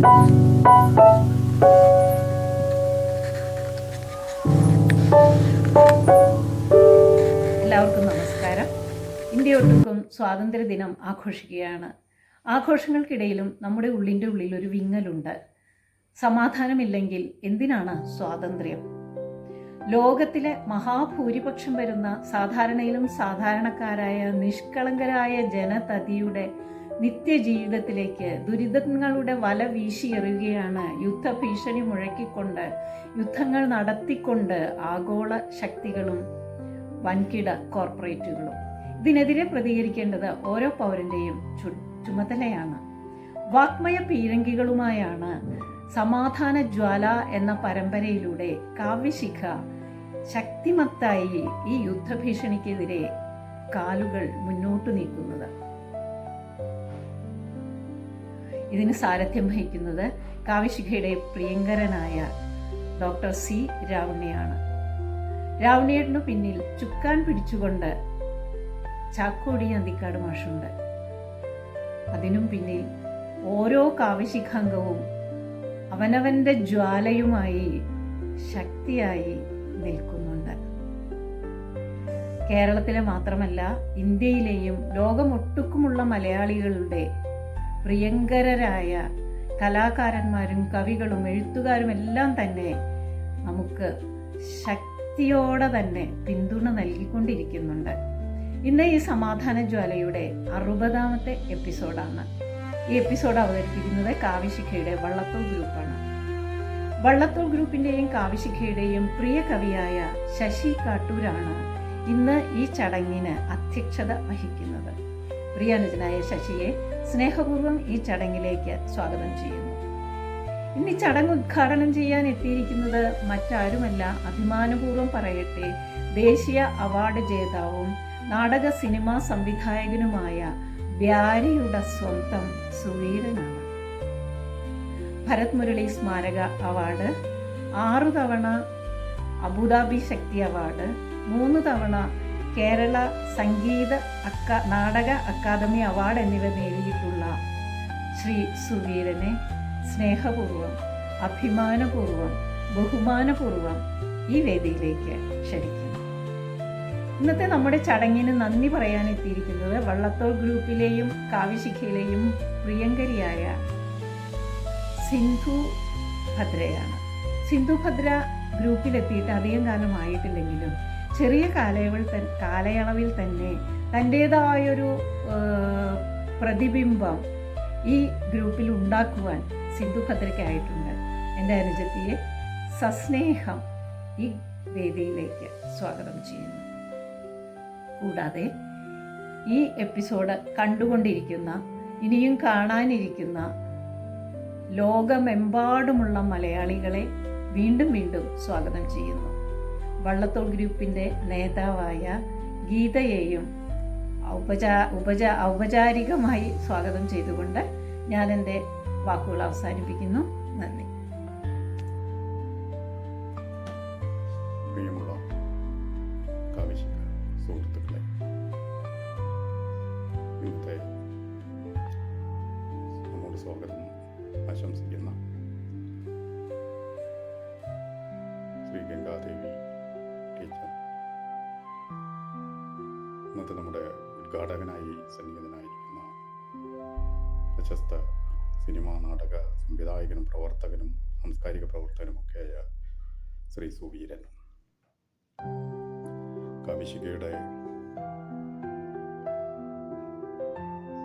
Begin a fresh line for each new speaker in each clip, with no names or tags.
എല്ലാവർക്കും നമസ്കാരം. ഇന്ത്യയൊട്ടുക്കും സ്വാതന്ത്ര്യദിനം ആഘോഷിക്കുകയാണ്. ആഘോഷങ്ങൾക്കിടയിലും നമ്മുടെ ഉള്ളിൻ്റെ ഉള്ളിൽ ഒരു വിങ്ങലുണ്ട്. സമാധാനമില്ലെങ്കിൽ എന്തിനാണ് സ്വാതന്ത്ര്യം? ലോകത്തിലെ മഹാഭൂരിപക്ഷം വരുന്ന സാധാരണയിലും സാധാരണക്കാരായ നിഷ്കളങ്കരായ ജനതതിയുടെ നിത്യജീവിതത്തിലേക്ക് ദുരിതങ്ങളുടെ വല വീശിയെറിയുകയാണ് യുദ്ധഭീഷണി മുഴക്കിക്കൊണ്ട്, യുദ്ധങ്ങൾ നടത്തിക്കൊണ്ട് ആഗോള ശക്തികളും വൻകിട കോർപ്പറേറ്റുകളും. ഇതിനെതിരെ പ്രതികരിക്കേണ്ടത് ഓരോ പൗരൻ്റെയും ചുമതലയാണ്. വാഗ്മയ പീരങ്കികളുമായാണ് സമാധാന ജ്വാല എന്ന പരമ്പരയിലൂടെ കാവ്യശിഖ ശക്തിമത്തായി ഈ യുദ്ധഭീഷണിക്കെതിരെ കാലുകൾ മുന്നോട്ട് നീക്കുന്നത്. ഇതിന് സാരഥ്യം വഹിക്കുന്നത് കാവ്യശിഖയുടെ പ്രിയങ്കരനായ ഡോക്ടർ സി രാവണ്ണയാണ്. രാവണ്ണേട്ടനു പിന്നിൽ ചുക്കാൻ പിടിച്ചുകൊണ്ട് ചാക്കോടി അന്തിക്കാട് മാഷുണ്ട്. അതിനും പിന്നിൽ ഓരോ കാവ്യശിഖാംഗവും അവനവൻ്റെ ജ്വാലയുമായി ശക്തിയായി നിൽക്കുന്നുണ്ട്. കേരളത്തിലെ മാത്രമല്ല, ഇന്ത്യയിലെയും ലോകമൊട്ടുക്കുമുള്ള മലയാളികളുടെ പ്രിയങ്കരരായ കലാകാരന്മാരും കവികളും എഴുത്തുകാരും എല്ലാം തന്നെ നമുക്ക് ശക്തിയോടെ തന്നെ പിന്തുണ നൽകിക്കൊണ്ടിരിക്കുന്നുണ്ട്. ഇന്ന് ഈ സമാധാന ജ്വാലയുടെ 60ാമത്തെ എപ്പിസോഡാണ്. ഈ എപ്പിസോഡ് അവതരിപ്പിക്കുന്നത് കാവ്യശിഖയുടെ വള്ളത്തോൾ ഗ്രൂപ്പാണ്. വള്ളത്തോൾ ഗ്രൂപ്പിൻ്റെയും കാവ്യശിഖയുടെയും പ്രിയ കവിയായ ശശി കാട്ടൂരാണ് ഇന്ന് ഈ ചടങ്ങിന് അധ്യക്ഷത വഹിക്കുന്നത്. പ്രിയാനുജനായ ശശിയെ സ്നേഹപൂർവ്വം ഈ ചടങ്ങിലേക്ക് സ്വാഗതം ചെയ്യുന്നു. ഇന്ന് ഈ ചടങ്ങ് ഉദ്ഘാടനം ചെയ്യാൻ എത്തിയിരിക്കുന്നത് മറ്റാരുമല്ല, അഭിമാനപൂർവ്വം പറയട്ടെ, ദേശീയ അവാർഡ് ജേതാവും നാടക സിനിമാ സംവിധായകനുമായ വ്യാരിയുടെ സ്വന്തം സുവീരനാണ്. ഭരത് മുരളി സ്മാരക അവാർഡ്, 6 തവണ അബുദാബി ശക്തി അവാർഡ്, 3 തവണ കേരള സംഗീത നാടക അക്കാദമി അവാർഡ് എന്നിവ നേടിയിട്ടുള്ള ശ്രീ സുവീരനെ സ്നേഹപൂർവ്വം, അഭിമാനപൂർവ്വം, ബഹുമാനപൂർവ്വം ഈ വേദിയിലേക്ക് ക്ഷണിക്കുന്നു. ഇന്നത്തെ നമ്മുടെ ചടങ്ങിന് നന്ദി പറയാൻ എത്തിയിരിക്കുന്നത് വള്ളത്തോൾ ഗ്രൂപ്പിലെയും കാവ്യശിഖയിലെയും പ്രിയങ്കരിയായ സിന്ധു ഭദ്രയാണ്. സിന്ധു ഭദ്ര ഗ്രൂപ്പിലെത്തിയിട്ട് അധികം കാലമായിട്ടില്ലെങ്കിലും ചെറിയ കാലയളവിൽ തന്നെ തൻ്റേതായൊരു പ്രതിബിംബം ഈ ഗ്രൂപ്പിൽ ഉണ്ടാക്കുവാൻ സിന്ധു ഭദ്രയ്ക്കായിട്ടുണ്ട്. എൻ്റെ അനുജത്തിയെ സസ്നേഹം ഈ വേദിയിലേക്ക് സ്വാഗതം ചെയ്യുന്നു. കൂടാതെ ഈ എപ്പിസോഡ് കണ്ടുകൊണ്ടിരിക്കുന്ന, ഇനിയും കാണാനിരിക്കുന്ന ലോകമെമ്പാടുമുള്ള മലയാളികളെ വീണ്ടും വീണ്ടും സ്വാഗതം ചെയ്യുന്നു. വള്ളത്തോൾ ഗ്രൂപ്പിൻ്റെ നേതാവായ ഗീതയെയും ഔപചാരികമായി സ്വാഗതം ചെയ്തുകൊണ്ട് ഞാൻ എൻ്റെ വാക്കുകൾ അവസാനിപ്പിക്കുന്നു. നന്ദി.
പ്രിയമുള്ള കാവ്യശിഖ സുഹൃത്തുക്കളെ, ഇന്നത്തെ നമ്മോട് സ്വാഗതം ആശംസിക്കുന്ന ശ്രീ ഗംഗാദേവി ടീച്ചർ, ഇന്നത്തെ നമ്മുടെ ഉദ്ഘാടകനായി സന്നിഹിതനായിരിക്കുന്ന പ്രശസ്ത സിനിമാ നാടക സംവിധായകനും പ്രവർത്തകനും സാംസ്കാരിക പ്രവർത്തകനുമൊക്കെയായ ശ്രീ സുവീരൻ, കാവ്യശിഖയുടെ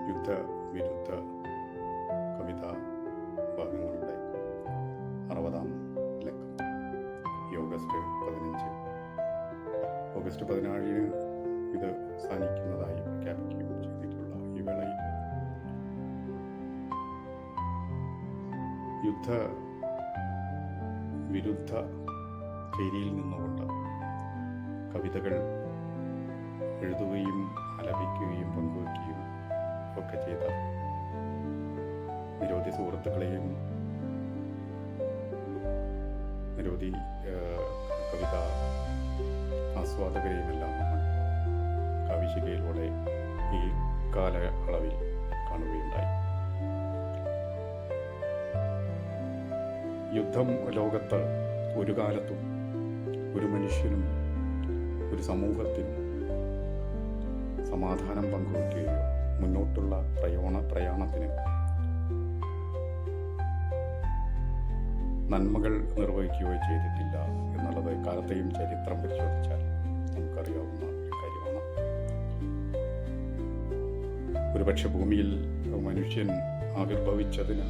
യുദ്ധവിരുദ്ധ കവിതാ ഭാഗങ്ങളുടെ 60ാം ലക്കം ഈ ഓഗസ്റ്റ് 17 ഇത് അവസാനിക്കുന്നതായി പ്രഖ്യാപിക്കുകയും ചെയ്തിട്ടുള്ള ഈ വേളയിൽ യുദ്ധവിരുദ്ധ ചേരിയിൽ നിന്നുകൊണ്ട് കവിതകൾ എഴുതുകയും ആലപിക്കുകയും പങ്കുവയ്ക്കുകയും ഒക്കെ ചെയ്ത നിരവധി സുഹൃത്തുക്കളെയും നിരവധി കവിതാ ആസ്വാദകരെയും എല്ലാം നമ്മൾ കാവ്യശിഖയിലൂടെ ഈ കാലയളവിൽ കാണുകയുണ്ടായി. യുദ്ധം ലോകത്ത് ഒരു കാലത്തും ഒരു മനുഷ്യനും ഒരു സമൂഹത്തിനും സമാധാനം പങ്കുവയ്ക്കുകയോ മുന്നോട്ടുള്ള പ്രയാണത്തിന് നന്മകൾ നിർവഹിക്കുകയോ ചെയ്തിട്ടില്ല എന്നുള്ളത് കാലത്തെയും ചരിത്രം പരിശോധിച്ചാൽ നമുക്കറിയാവുന്ന ഒരു കാര്യമാണ്. ഒരുപക്ഷെ ഭൂമിയിൽ മനുഷ്യൻ ആവിർഭവിച്ചതിന്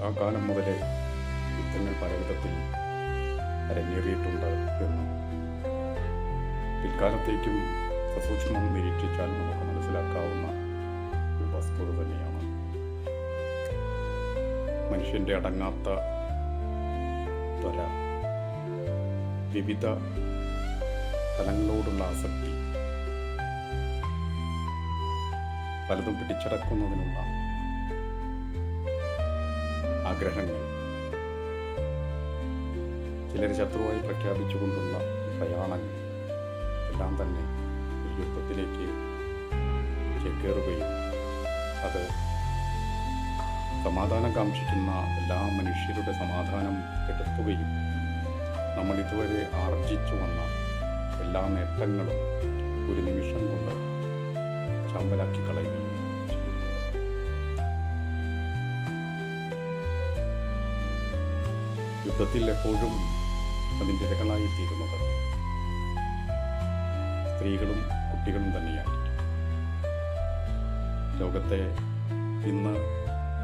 ആ കാലം മുതലേ യുദ്ധങ്ങൾ പലവിധത്തിൽ അരങ്ങേറിയിട്ടുണ്ട് എന്ന് പിൽക്കാലത്തേക്കും സസൂക്ഷ്മം നിരീക്ഷിച്ചാൽ നമുക്ക് മനസ്സിലാക്കാവുന്ന ഒരു വസ്തുത തന്നെയാണ്. മനുഷ്യൻ്റെ അടങ്ങാത്ത ത്വര, വിവിധ തലങ്ങളോടുള്ള ആസക്തി, പലതും പിടിച്ചടക്കുന്നതിനുള്ള ആഗ്രഹങ്ങൾ, ചിലർ ശത്രുവായി പ്രഖ്യാപിച്ചുകൊണ്ടുള്ള പ്രയാണങ്ങൾ എല്ലാം തന്നെ ഒരു യുദ്ധത്തിലേക്ക് ചേക്കേറുകയും അത് സമാധാനം കാക്ഷിക്കുന്ന എല്ലാ മനുഷ്യരുടെ സമാധാനം കെടുത്തുകയും നമ്മൾ ഇതുവരെ ആർജിച്ചു വന്ന എല്ലാ നേട്ടങ്ങളും ഒരു നിമിഷം കൊണ്ട് ചാമ്പലാക്കി കളയുകയും ചെയ്യുന്നു. യുദ്ധത്തിൽ എപ്പോഴും അതിൻ്റെ ഇരകളായിത്തീരുന്നത് സ്ത്രീകളും കുട്ടികളും തന്നെയായിരിക്കും. ലോകത്തെ ഇന്ന്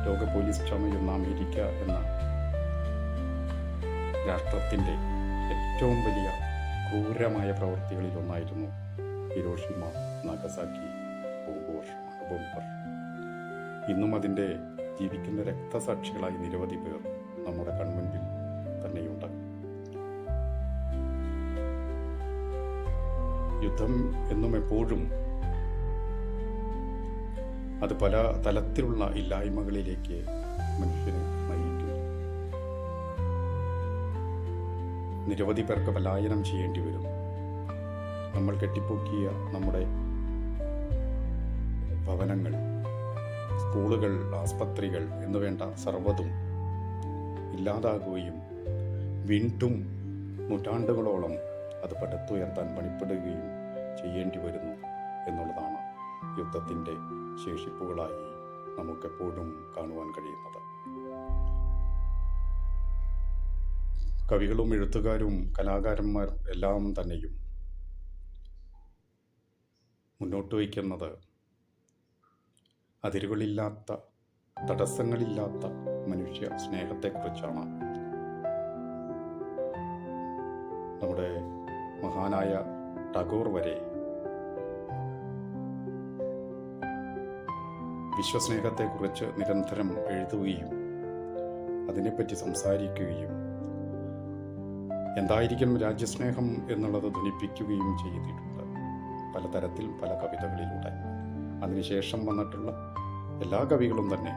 ലോക പോലീസ് ചമയുന്ന അമേരിക്ക എന്ന രാഷ്ട്രത്തിൻ്റെ ഏറ്റവും വലിയ ക്രൂരമായ പ്രവൃത്തികളിലൊന്നായിരുന്നു ഹിരോഷിമ നാഗസാക്കി ബോംബ്. ഇന്നും അതിൻ്റെ ജീവിക്കുന്ന രക്തസാക്ഷികളായി നിരവധി പേർ നമ്മുടെ കൺമുൻപിൽ തന്നെയുണ്ട്. യുദ്ധം എന്നും എപ്പോഴും അത് പല തലത്തിലുള്ള ഇല്ലായ്മകളിലേക്ക് മനുഷ്യനെ നയിക്കും. നിരവധി പേർക്ക് പലായനം ചെയ്യേണ്ടി വരും. നമ്മൾ കെട്ടിപ്പൊക്കിയ നമ്മുടെ ഭവനങ്ങൾ, സ്കൂളുകൾ, ആസ്പത്രികൾ എന്നുവേണ്ട സർവ്വതും ഇല്ലാതാകുകയും വീണ്ടും നൂറ്റാണ്ടുകളോളം അത് പടുത്തുയർത്താൻ പണിപ്പെടുകയും ചെയ്യേണ്ടി വരുന്നു എന്നുള്ളതാണ് യുദ്ധത്തിൻ്റെ ശേഷിപ്പുകളായി നമുക്കെപ്പോഴും കാണുവാൻ കഴിയുന്നത്. കവികളും എഴുത്തുകാരും കലാകാരന്മാർ എല്ലാം തന്നെയും മുന്നോട്ട് വയ്ക്കുന്നത് അതിരുകളില്ലാത്ത, തടസ്സങ്ങളില്ലാത്ത മനുഷ്യ സ്നേഹത്തെക്കുറിച്ചാണ്. നമ്മുടെ മഹാനായ ടാഗോർ വരെ വിശ്വസ്നേഹത്തെക്കുറിച്ച് നിരന്തരം എഴുതുകയും അതിനെപ്പറ്റി സംസാരിക്കുകയും എന്തായിരിക്കും രാജ്യസ്നേഹം എന്നുള്ളത് ധ്വനിപ്പിക്കുകയും ചെയ്തിട്ടുണ്ട് പലതരത്തിൽ, പല കവിതകളിലൂടെ. അതിനുശേഷം വന്നിട്ടുള്ള എല്ലാ കവികളും തന്നെ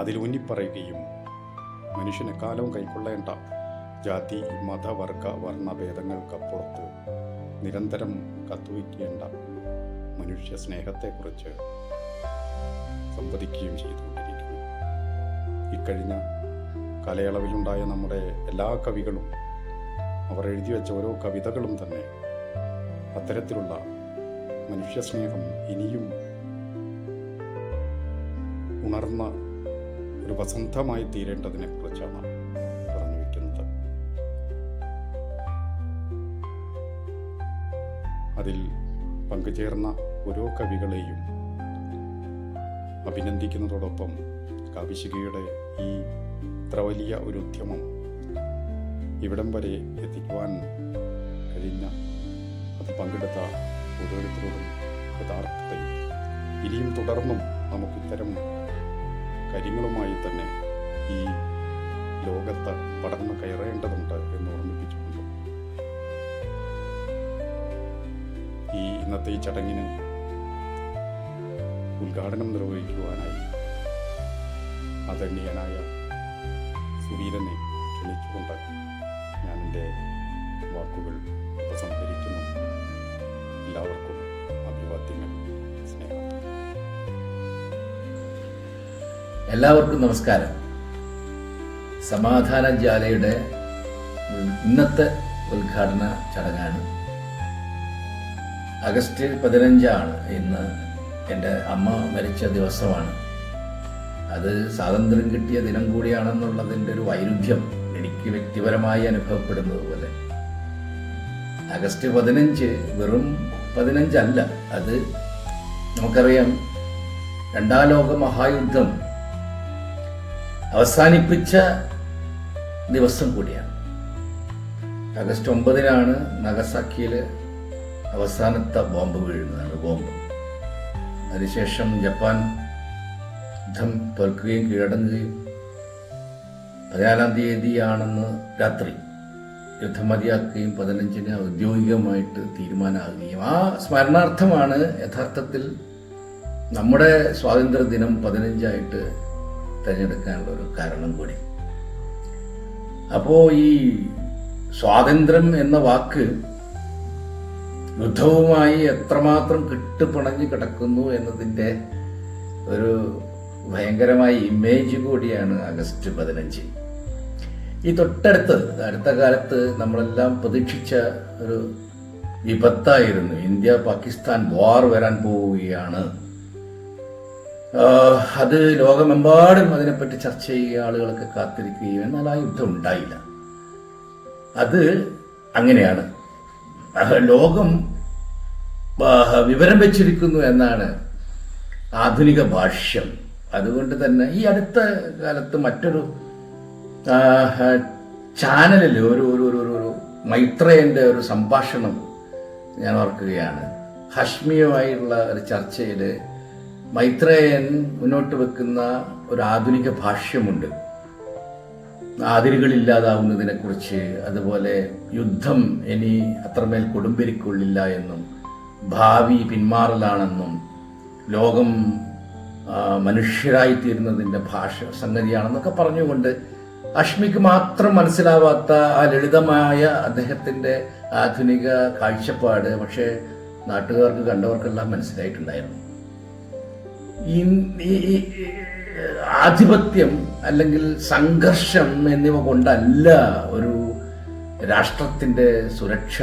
അതിലൂന്നിപ്പറയുകയും മനുഷ്യനെക്കാലവും കൈക്കൊള്ളേണ്ട ജാതി, മത, വർഗ, വർണ്ണഭേദങ്ങൾക്കപ്പുറത്ത് നിരന്തരം കത്തുവയ്ക്കേണ്ട മനുഷ്യ സ്നേഹത്തെക്കുറിച്ച് സംവദിക്കുകയും ചെയ്തുകൊണ്ടിരിക്കുന്നു. ഇക്കഴിഞ്ഞ കാലയളവിലുണ്ടായ നമ്മുടെ എല്ലാ കവികളും അവർ എഴുതി വെച്ച ഓരോ കവിതകളും തന്നെ അത്തരത്തിലുള്ള മനുഷ്യസ്നേഹം ഇനിയും ഉണർന്ന ഒരു വസന്തമായി തീരേണ്ടതിനെ കുറിച്ചാണ് പറഞ്ഞു വയ്ക്കുന്നത്. അതിൽ പങ്കുചേർന്ന ഓരോ കവികളെയും അഭിനന്ദിക്കുന്നതോടൊപ്പം കാവ്യശിഖയുടെ ഈ ഇത്ര വലിയ ഒരു ഉദ്യമം ഇവിടം വരെ എത്തിക്കുവാൻ കഴിഞ്ഞ അത് പങ്കെടുത്ത ഓരോരുത്തരോടും യഥാർത്ഥതയും ഇനിയും തുടർന്നും നമുക്കിത്തരം കാര്യങ്ങളുമായി തന്നെ ഈ ലോകത്ത് പടർന്നു കയറേണ്ടതുണ്ട് എന്ന് ഓർമ്മിപ്പിച്ചുകൊണ്ട് ഈ ഇന്നത്തെ ഈ ചടങ്ങിന് ഉദ്ഘാടനം നിർവഹിക്കുവാനായി ആദരണീയനായ സുവീരനെ ക്ഷണിച്ചുകൊണ്ട് ഞാൻ എൻ്റെ വാക്കുകൾ ഉപസംഹരിക്കുന്നു. എല്ലാവർക്കും അഭിവാദ്യങ്ങൾ, സ്നേഹം.
എല്ലാവർക്കും നമസ്കാരം. സമാധാനജാലയുടെ ഇന്നത്തെ ഉദ്ഘാടന ചടങ്ങാണ്. ആഗസ്റ്റ് 15 ഇന്ന് എൻ്റെ അമ്മ മരിച്ച ദിവസമാണ്. അത് സ്വാതന്ത്ര്യം കിട്ടിയ ദിനം കൂടിയാണെന്നുള്ളതിൻ്റെ ഒരു വൈരുദ്ധ്യം എനിക്ക് വ്യക്തിപരമായി അനുഭവപ്പെടുന്നത് പോലെ ആഗസ്റ്റ് 15 വെറും 15 അല്ല, അത് നമുക്കറിയാം രണ്ടാം ലോക മഹായുദ്ധം അവസാനിപ്പിച്ച ദിവസം കൂടിയാണ്. ആഗസ്റ്റ് 9 നഗസാക്കിയിൽ അവസാനത്തെ ബോംബ് വീഴുന്നതാണ്. അതിനുശേഷം ജപ്പാൻ യുദ്ധം തോൽക്കുകയും കീഴടങ്ങുകയും 14 രാത്രി യുദ്ധം മതിയാക്കുകയും 15 ഔദ്യോഗികമായിട്ട് തീരുമാനമാകുകയും ആ സ്മരണാർത്ഥമാണ് യഥാർത്ഥത്തിൽ നമ്മുടെ സ്വാതന്ത്ര്യ ദിനം 15 തിരഞ്ഞെടുക്കാനുള്ള ഒരു കാരണം കൂടി. അപ്പോൾ ഈ സ്വാതന്ത്ര്യം എന്ന വാക്ക് യുദ്ധവുമായി എത്രമാത്രം കെട്ടുപിണഞ്ഞ് കിടക്കുന്നു എന്നതിൻ്റെ ഒരു ഭയങ്കരമായ ഇമേജ് കൂടിയാണ് ആഗസ്റ്റ് 15. ഈ അടുത്ത കാലത്ത് നമ്മളെല്ലാം പ്രതീക്ഷിച്ച ഒരു വിപത്തായിരുന്നു. ഇന്ത്യ പാകിസ്ഥാൻ വാർ വരാൻ പോവുകയാണ്. അത് ലോകമെമ്പാടും അതിനെപ്പറ്റി ചർച്ച ചെയ്യുക, ആളുകളൊക്കെ കാത്തിരിക്കുകയും, എന്നാൽ ആ യുദ്ധം ഉണ്ടായില്ല. അത് അങ്ങനെയാണ്. ലോകം വിവരം വെച്ചിരിക്കുന്നു എന്നാണ് ആധുനിക ഭാഷ്യം. അതുകൊണ്ട് തന്നെ ഈ അടുത്ത കാലത്ത് മറ്റൊരു ചാനലിൽ ഒരു മൈത്രേയൻ്റെ ഒരു സംഭാഷണം ഞാൻ ഓർക്കുകയാണ്. ഹഷ്മിയുമായുള്ള ഒരു ചർച്ചയിൽ മൈത്രേയൻ മുന്നോട്ട് വെക്കുന്ന ഒരു ആധുനിക ഭാഷ്യമുണ്ട്. അതിരുകളില്ലാതാവുന്നതിനെ കുറിച്ച്, അതുപോലെ യുദ്ധം ഇനി അത്രമേൽ കൊടുമ്പിരിക്കൊള്ളില്ല എന്നും ഭാവി പിന്മാറലാണെന്നും ലോകം മനുഷ്യരായിത്തീരുന്നതിൻ്റെ സംഗതിയാണെന്നൊക്കെ പറഞ്ഞുകൊണ്ട് അഷ്മിക്ക് മാത്രം മനസ്സിലാവാത്ത ആ ലളിതമായ അദ്ദേഹത്തിൻ്റെ ആധുനിക കാഴ്ചപ്പാട് പക്ഷേ നാട്ടുകാർക്ക് കണ്ടവർക്കെല്ലാം മനസ്സിലായിട്ടുണ്ടായിരുന്നു. ഈ ആധിപത്യം അല്ലെങ്കിൽ സംഘർഷം എന്നിവ കൊണ്ടല്ല ഒരു രാഷ്ട്രത്തിൻ്റെ സുരക്ഷ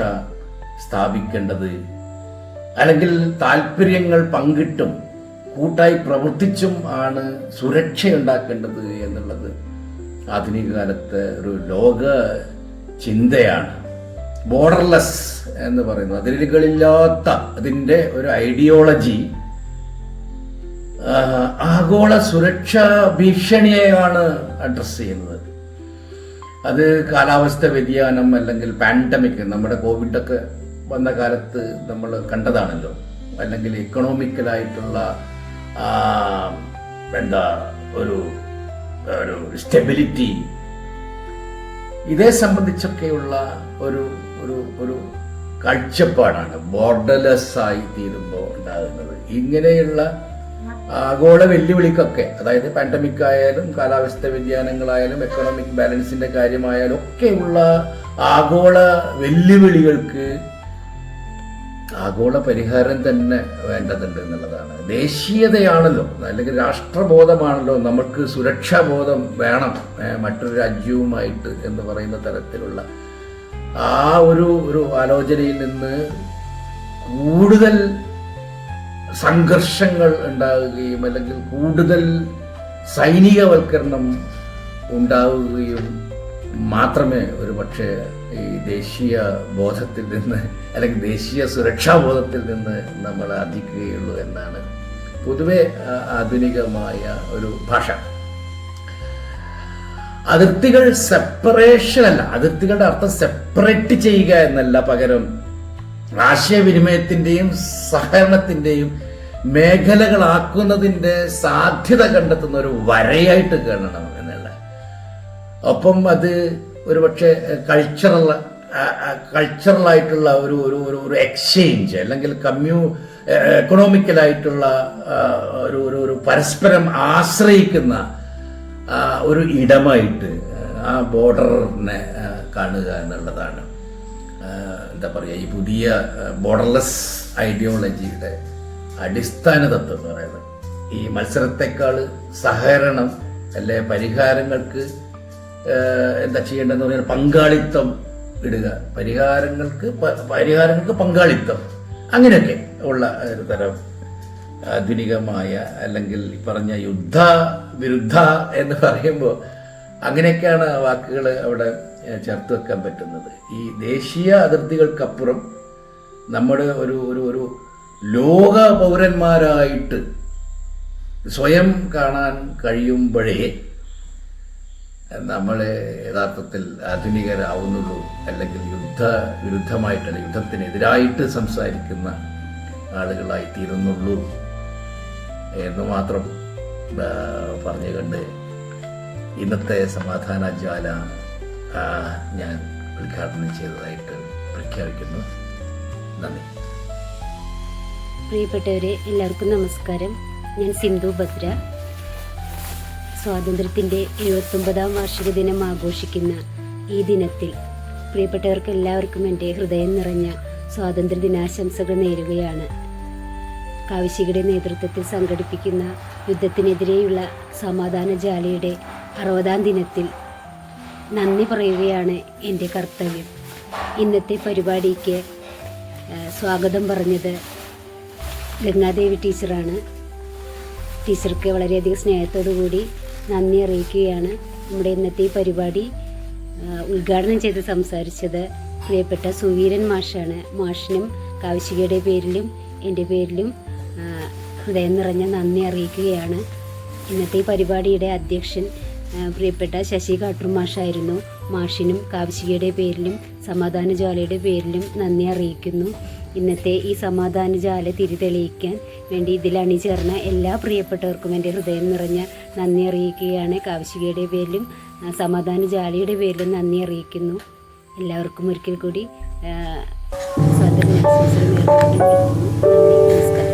സ്ഥാപിക്കേണ്ടത്, അല്ലെങ്കിൽ താല്പര്യങ്ങൾ പങ്കിട്ടും കൂട്ടായി പ്രവർത്തിച്ചും ആണ് സുരക്ഷയുണ്ടാക്കേണ്ടത് എന്നുള്ളത് ആധുനിക കാലത്തെ ഒരു ലോക ചിന്തയാണ്. ബോർഡർലെസ് എന്ന് പറയുന്നത്, അതിരുകളില്ലാത്ത അതിൻ്റെ ഒരു ഐഡിയോളജി ആഗോള സുരക്ഷാ ഭീഷണിയെയാണ് അഡ്രസ് ചെയ്യുന്നത്. അത് കാലാവസ്ഥ വ്യതിയാനം അല്ലെങ്കിൽ പാൻഡമിക്, നമ്മുടെ കോവിഡൊക്കെ വന്ന കാലത്ത് നമ്മൾ കണ്ടതാണല്ലോ. അല്ലെങ്കിൽ ഇക്കണോമിക്കലായിട്ടുള്ള ഒരു സ്റ്റെബിലിറ്റി, ഇതേ സംബന്ധിച്ചൊക്കെയുള്ള ഒരു കാഴ്ചപ്പാടാണ് ബോർഡർലെസ് ആയി തീരുമ്പോൾ ഉണ്ടാകുന്നത്. ഇങ്ങനെയുള്ള ആഗോള വെല്ലുവിളിക്കൊക്കെ, അതായത് പാൻഡമിക് ആയാലും കാലാവസ്ഥ വ്യതിയാനങ്ങളായാലും എക്കണോമിക് ബാലൻസിന്റെ കാര്യമായാലും ഒക്കെയുള്ള ആഗോള വെല്ലുവിളികൾക്ക് ആഗോള പരിഹാരം തന്നെ വേണ്ടതുണ്ട് എന്നുള്ളതാണ്. ദേശീയതയാണല്ലോ, അല്ലെങ്കിൽ രാഷ്ട്രബോധമാണല്ലോ നമുക്ക് സുരക്ഷാബോധം വേണം മറ്റൊരു രാജ്യവുമായിട്ട് എന്ന് പറയുന്ന തരത്തിലുള്ള ആ ഒരു ആലോചനയിൽ നിന്ന് കൂടുതൽ സംഘർഷങ്ങൾ ഉണ്ടാവുകയും അല്ലെങ്കിൽ കൂടുതൽ സൈനികവൽക്കരണം ഉണ്ടാവുകയും മാത്രമേ ഒരു പക്ഷേ ഈ ദേശീയ ബോധത്തിൽ നിന്ന് അല്ലെങ്കിൽ ദേശീയ സുരക്ഷാ ബോധത്തിൽ നിന്ന് നമ്മൾ ആർജിക്കുകയുള്ളൂ എന്നാണ് പൊതുവെ ആധുനികമായ ഒരു ഭാഷ. അതിർത്തികൾ സെപ്പറേഷൻ അല്ല, അതിർത്തികളുടെ അർത്ഥം സെപ്പറേറ്റ് ചെയ്യുക എന്നല്ല, പകരം ആശയവിനിമയത്തിന്റെയും സഹകരണത്തിന്റെയും മേഖലകളാക്കുന്നതിന്റെ സാധ്യത കണ്ടെത്തുന്ന ഒരു വരയായിട്ട് കാണണം എന്നുള്ള. ഒപ്പം അത് ഒരുപക്ഷെ കൾച്ചറലായിട്ടുള്ള ഒരു എക്സ്ചേഞ്ച് അല്ലെങ്കിൽ എക്കണോമിക്കലായിട്ടുള്ള ഒരു പരസ്പരം ആശ്രയിക്കുന്ന ഒരു ഇടമായിട്ട് ആ ബോർഡറിനെ കാണുക എന്നുള്ളതാണ് എന്താ പറയുക ഈ പുതിയ ബോർഡർലെസ് ഐഡിയോളജിയുടെ അടിസ്ഥാന തത്വം എന്ന് പറയുന്നത്. ഈ മത്സരത്തെക്കാൾ സഹകരണം അല്ലെ പരിഹാരങ്ങൾക്ക് എന്താ ചെയ്യേണ്ടതെന്ന് പറഞ്ഞാൽ പങ്കാളിത്തം ഇടുക, പരിഹാരങ്ങൾക്ക് പങ്കാളിത്തം, അങ്ങനെയൊക്കെ ഉള്ള ഒരു തരം ആധുനികമായ, അല്ലെങ്കിൽ പറഞ്ഞ യുദ്ധ വിരുദ്ധ എന്ന് പറയുമ്പോൾ അങ്ങനെയൊക്കെയാണ് വാക്കുകൾ അവിടെ ചേർത്ത് വെക്കാൻ പറ്റുന്നത്. ഈ ദേശീയ അതിർത്തികൾക്കപ്പുറം നമ്മുടെ ഒരു ലോക പൗരന്മാരായിട്ട് സ്വയം കാണാൻ കഴിയുമ്പോഴേ നമ്മൾ യഥാർത്ഥത്തിൽ ആധുനികരാവുന്നുള്ളൂ, അല്ലെങ്കിൽ വിരുദ്ധമായിട്ടല്ല, യുദ്ധത്തിനെതിരായിട്ട് സംസാരിക്കുന്ന ആളുകളായി തീരുന്നുള്ളൂ എന്ന് മാത്രം പറഞ്ഞുകൊണ്ട് ഇന്നത്തെ സമാധാന ജ്വാല ഞാൻ ഉദ്ഘാടനം ചെയ്തതായിട്ട് പ്രഖ്യാപിക്കുന്നു. നന്ദി.
പ്രിയപ്പെട്ടവരെ, എല്ലാവർക്കും നമസ്കാരം. ഞാൻ സിന്ധു ഭദ്ര. സ്വാതന്ത്ര്യത്തിൻ്റെ 79ാം വാർഷിക ദിനം ആഘോഷിക്കുന്ന ഈ ദിനത്തിൽ പ്രിയപ്പെട്ടവർക്ക് എല്ലാവർക്കും എൻ്റെ ഹൃദയം നിറഞ്ഞ സ്വാതന്ത്ര്യ ദിനാശംസകൾ നേരുകയാണ്. കാവിശികയുടെ നേതൃത്വത്തിൽ സംഘടിപ്പിക്കുന്ന യുദ്ധത്തിനെതിരെയുള്ള സമാധാന ജാലയുടെ 60ാം ദിനത്തിൽ നന്ദി പറയുകയാണ് എൻ്റെ കർത്തവ്യം. ഇന്നത്തെ പരിപാടിക്ക് സ്വാഗതം പറഞ്ഞത് ഗംഗാദേവി ടീച്ചറാണ്. ടീച്ചർക്ക് വളരെയധികം സ്നേഹത്തോടു കൂടി നന്ദി അറിയിക്കുകയാണ്. നമ്മുടെ ഇന്നത്തെ ഈ പരിപാടി ഉദ്ഘാടനം ചെയ്ത് സംസാരിച്ചത് പ്രിയപ്പെട്ട സുവീരൻ മാഷാണ്. മാഷിനും കാവിശികയുടെ പേരിലും എൻ്റെ പേരിലും ഹൃദയം നിറഞ്ഞ നന്ദി അറിയിക്കുകയാണ്. ഇന്നത്തെ ഈ പരിപാടിയുടെ അധ്യക്ഷൻ പ്രിയപ്പെട്ട ശശി കാട്ടൂർ മാഷായിരുന്നു. മാഷിനും കാവിശികയുടെ പേരിലും സമാധാന ജ്വാലയുടെ പേരിലും നന്ദി അറിയിക്കുന്നു. ഇന്നത്തെ ഈ സമാധാന ജ്വാല തിരിതെളിയിക്കാൻ വേണ്ടി ഇതിൽ അണിചേർന്ന എല്ലാ പ്രിയപ്പെട്ടവർക്കും എൻ്റെ ഹൃദയം നിറഞ്ഞ നന്ദി അറിയിക്കുകയാണ്. കാവിശികയുടെ പേരിലും സമാധാന ജ്വാലയുടെ പേരിലും നന്ദി അറിയിക്കുന്നു. എല്ലാവർക്കും ഒരിക്കൽ കൂടി സ്വാതന്ത്ര്യ ദിനാശംസകൾ നേർന്നുകൊണ്ടിരിക്കുന്നു. നന്ദി, നമസ്കാരം.